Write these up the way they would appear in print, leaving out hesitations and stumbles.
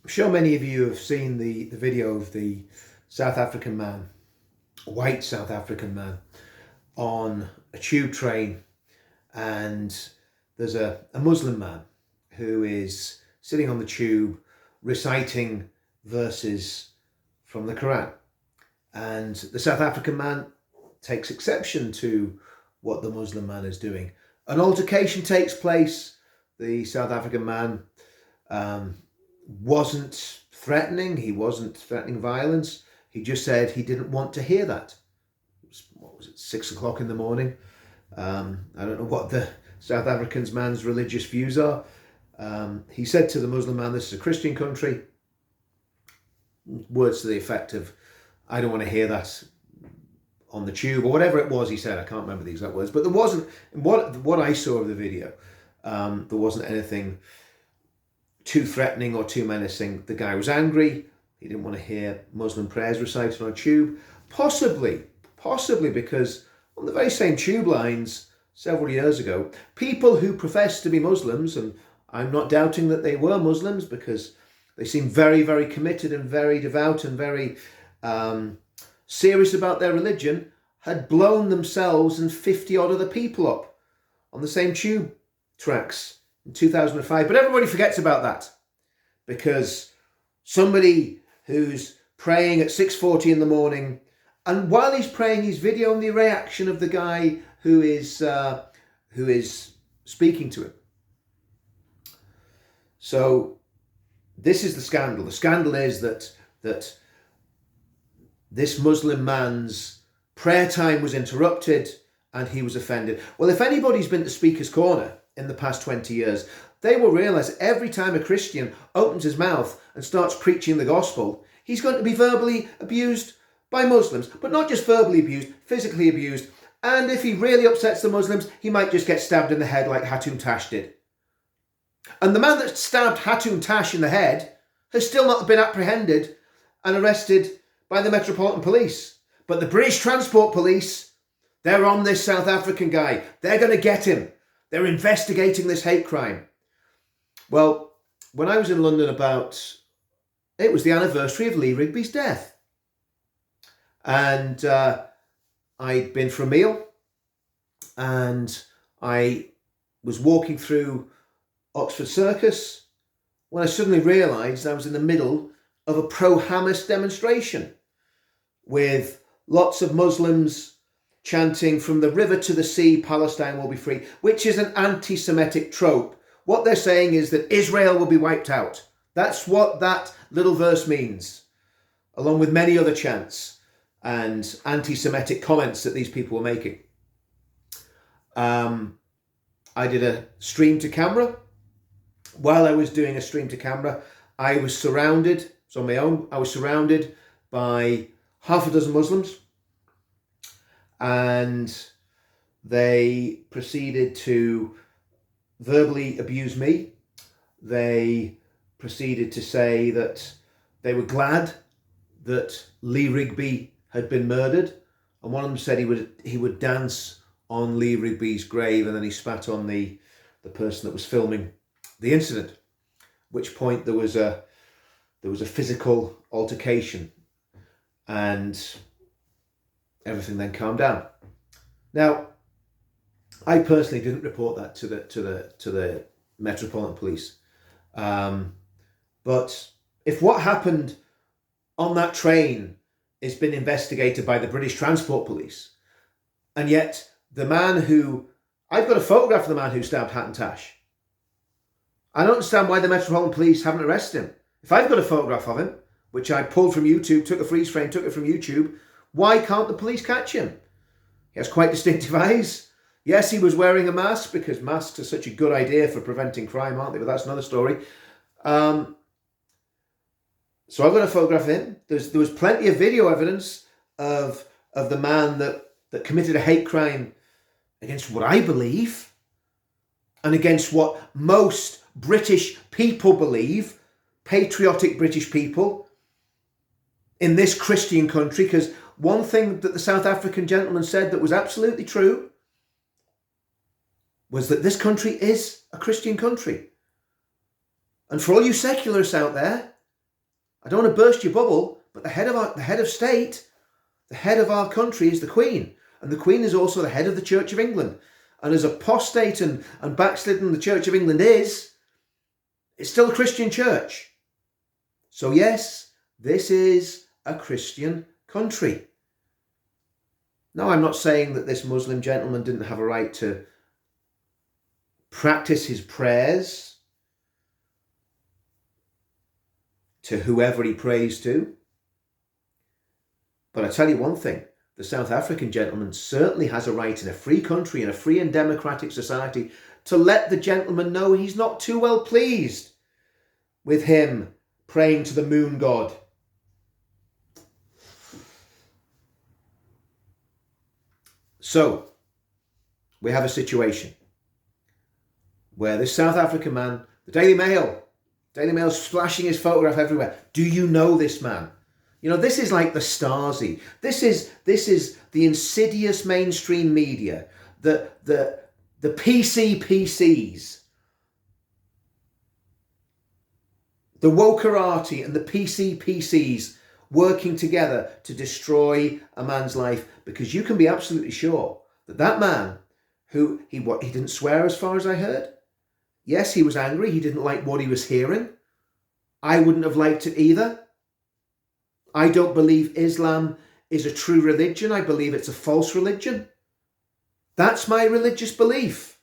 I'm sure many of you have seen the video of the South African man, white South African man, on a tube train, and there's a Muslim man who is sitting on the tube reciting verses from the Quran. And the South African man takes exception to what the Muslim man is doing. An altercation takes place. The South African man wasn't threatening. He wasn't threatening violence. He just said he didn't want to hear that. What was it, 6 o'clock in the morning? I don't know what the South African man's religious views are. He said to the Muslim man, "This is a Christian country." Words to the effect of, "I don't want to hear that on the tube," or whatever it was he said. I can't remember the exact words, but there wasn't, what I saw of the video, there wasn't anything too threatening or too menacing. The guy was angry. He didn't want to hear Muslim prayers recited on a tube. Possibly because on the very same tube lines several years ago, people who professed to be Muslims, and I'm not doubting that they were Muslims because they seemed very, very committed and very devout and very serious about their religion, had blown themselves and 50 odd other people up on the same tube tracks in 2005. But everybody forgets about that because somebody who's praying at 6:40 in the morning, and while he's praying, he's videoing the reaction of the guy who is speaking to him. So this is the scandal. The scandal is that this Muslim man's prayer time was interrupted and he was offended. Well, if anybody's been to Speaker's Corner in the past 20 years, they will realise every time a Christian opens his mouth and starts preaching the gospel, he's going to be verbally abused by Muslims. But not just verbally abused, physically abused. And if he really upsets the Muslims, he might just get stabbed in the head like Hatum Tash did. And the man that stabbed Hatum Tash in the head has still not been apprehended and arrested by the Metropolitan Police. But the British Transport Police, they're on this South African guy. They're going to get him. They're investigating this hate crime. Well, when I was in London it was the anniversary of Lee Rigby's death. And I'd been for a meal and I was walking through Oxford Circus when I suddenly realised I was in the middle of a pro-Hamas demonstration with lots of Muslims chanting "From the river to the sea, Palestine will be free," which is an anti-Semitic trope. What they're saying is that Israel will be wiped out. That's what that little verse means, along with many other chants and anti-Semitic comments that these people were making. I did a stream to camera. While I was doing a stream to camera, I was surrounded, so on my own, I was surrounded by half a dozen Muslims, and they proceeded to verbally abuse me. They proceeded to say that they were glad that Lee Rigby had been murdered, and one of them said he would dance on Lee Rigby's grave, and then he spat on the person that was filming the incident. At which point there was a physical altercation, and everything then calmed down. Now, I personally didn't report that to the Metropolitan Police, but if what happened on that train has been investigated by the British Transport Police, and yet I've got a photograph of the man who stabbed Hatum Tash. I don't understand why the Metropolitan Police haven't arrested him. If I've got a photograph of him, which I pulled from YouTube, took a freeze frame, took it from YouTube, why can't the police catch him? He has quite distinctive eyes. Yes, he was wearing a mask because masks are such a good idea for preventing crime, aren't they? But that's another story. So I've got a photograph of him. There was plenty of video evidence of the man that committed a hate crime against what I believe and against what most British people believe, patriotic British people in this Christian country. Because one thing that the South African gentleman said that was absolutely true was that this country is a Christian country. And for all you secularists out there, I don't want to burst your bubble, but the head of state, the head of our country is the Queen. And the Queen is also the head of the Church of England. And as apostate and backslidden the Church of England is, it's still a Christian church. So yes, this is a Christian country. Now, I'm not saying that this Muslim gentleman didn't have a right to practice his prayers to whoever he prays to. But I tell you one thing, the South African gentleman certainly has a right in a free country, in a free and democratic society, to let the gentleman know he's not too well pleased with him praying to the moon god. So, we have a situation where this South African man, the Daily Mail's splashing his photograph everywhere. Do you know this man? You know, this is like the Stasi. This is the insidious mainstream media, the PCs, the wokerati and the PCs working together to destroy a man's life, because you can be absolutely sure that that man, who he didn't swear as far as I heard. Yes, he was angry. He didn't like what he was hearing. I wouldn't have liked it either. I don't believe Islam is a true religion. I believe it's a false religion. That's my religious belief.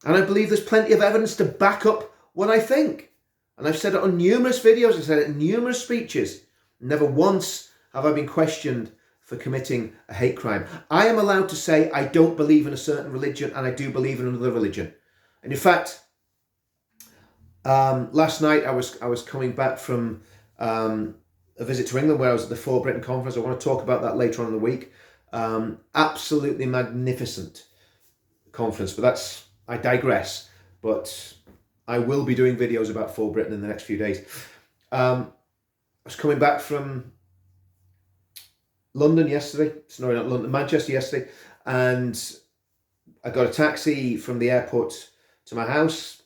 And I believe there's plenty of evidence to back up what I think. And I've said it on numerous videos. I've said it in numerous speeches. Never once have I been questioned for committing a hate crime. I am allowed to say I don't believe in a certain religion and I do believe in another religion. And in fact, last night I was coming back from a visit to England where I was at the For Britain conference. I want to talk about that later on in the week. Absolutely magnificent conference, but I digress. But I will be doing videos about For Britain in the next few days. I was coming back from London yesterday. Sorry, not London, Manchester yesterday. And I got a taxi from the airport to my house.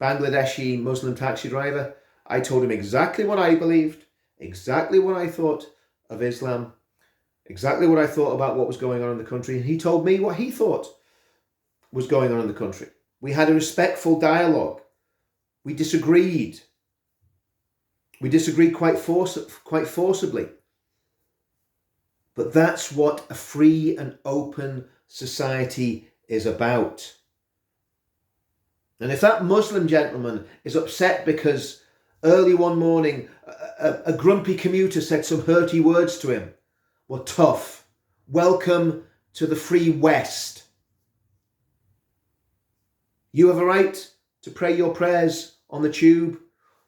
Bangladeshi Muslim taxi driver. I told him exactly what I believed, exactly what I thought of Islam, exactly what I thought about what was going on in the country. And he told me what he thought was going on in the country. We had a respectful dialogue. We disagreed. We disagreed quite forcibly. But that's what a free and open society is about. And if that Muslim gentleman is upset because early one morning a grumpy commuter said some hurty words to him, well, tough. Welcome to the free West. You have a right to pray your prayers on the tube.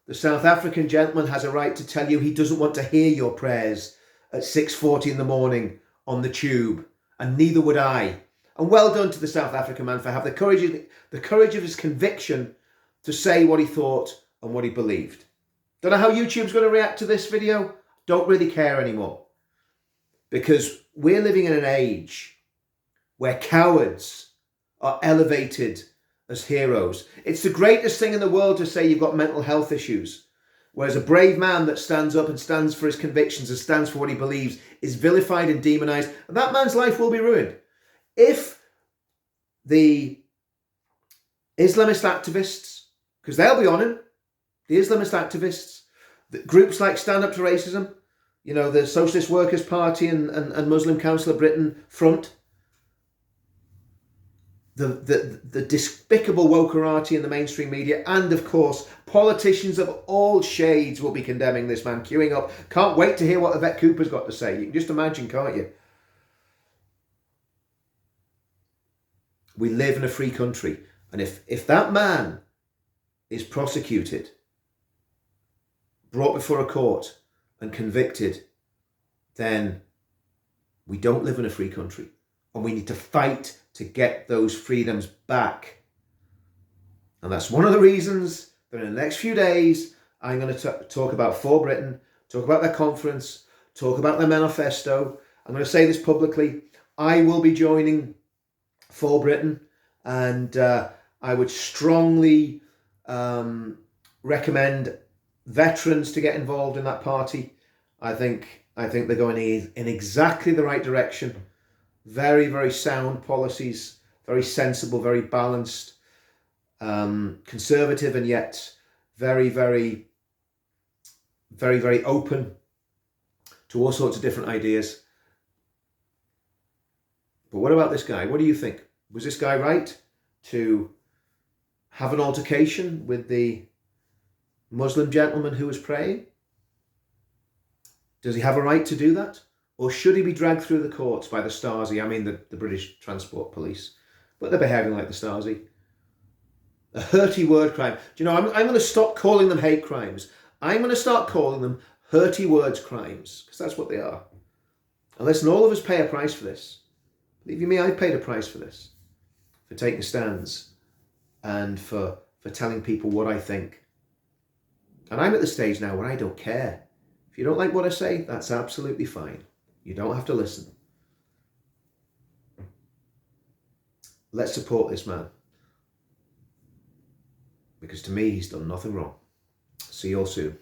The South African gentleman has a right to tell you he doesn't want to hear your prayers at 6:40 in the morning on the tube, and neither would I. And well done to the South African man for having the courage of his conviction to say what he thought and what he believed. Don't know how YouTube's going to react to this video. Don't really care anymore. Because we're living in an age where cowards are elevated as heroes. It's the greatest thing in the world to say you've got mental health issues. Whereas a brave man that stands up and stands for his convictions and stands for what he believes is vilified and demonized. And that man's life will be ruined. If the Islamist activists, because they'll be on him, the Islamist activists, the groups like Stand Up to Racism, you know, the Socialist Workers' Party and Muslim Council of Britain Front, the despicable wokerati in the mainstream media, and of course politicians of all shades will be condemning this man, queuing up. Can't wait to hear what Yvette Cooper's got to say. You can just imagine, can't you? We live in a free country, and if that man is prosecuted, brought before a court and convicted, then we don't live in a free country, and we need to fight to get those freedoms back. And that's one of the reasons that in the next few days I'm going to talk about For Britain, talk about their conference, talk about their manifesto. I'm going to say this publicly. I will be joining For Britain, and I would strongly recommend veterans to get involved in that party. I think they're going in exactly the right direction. Very, very sound policies, very sensible, very balanced, conservative, and yet very, very, very, very open to all sorts of different ideas. But what about this guy? What do you think? Was this guy right to have an altercation with the Muslim gentleman who was praying? Does he have a right to do that? Or should he be dragged through the courts by the Stasi? I mean, the British Transport Police. But they're behaving like the Stasi. A hurty word crime. Do you know, I'm going to stop calling them hate crimes. I'm going to start calling them hurty words crimes, because that's what they are. And listen, all of us pay a price for this. Believe you me, I paid a price for this, for taking stands and for telling people what I think. And I'm at the stage now where I don't care. If you don't like what I say, that's absolutely fine. You don't have to listen. Let's support this man, because to me, he's done nothing wrong. See you all soon.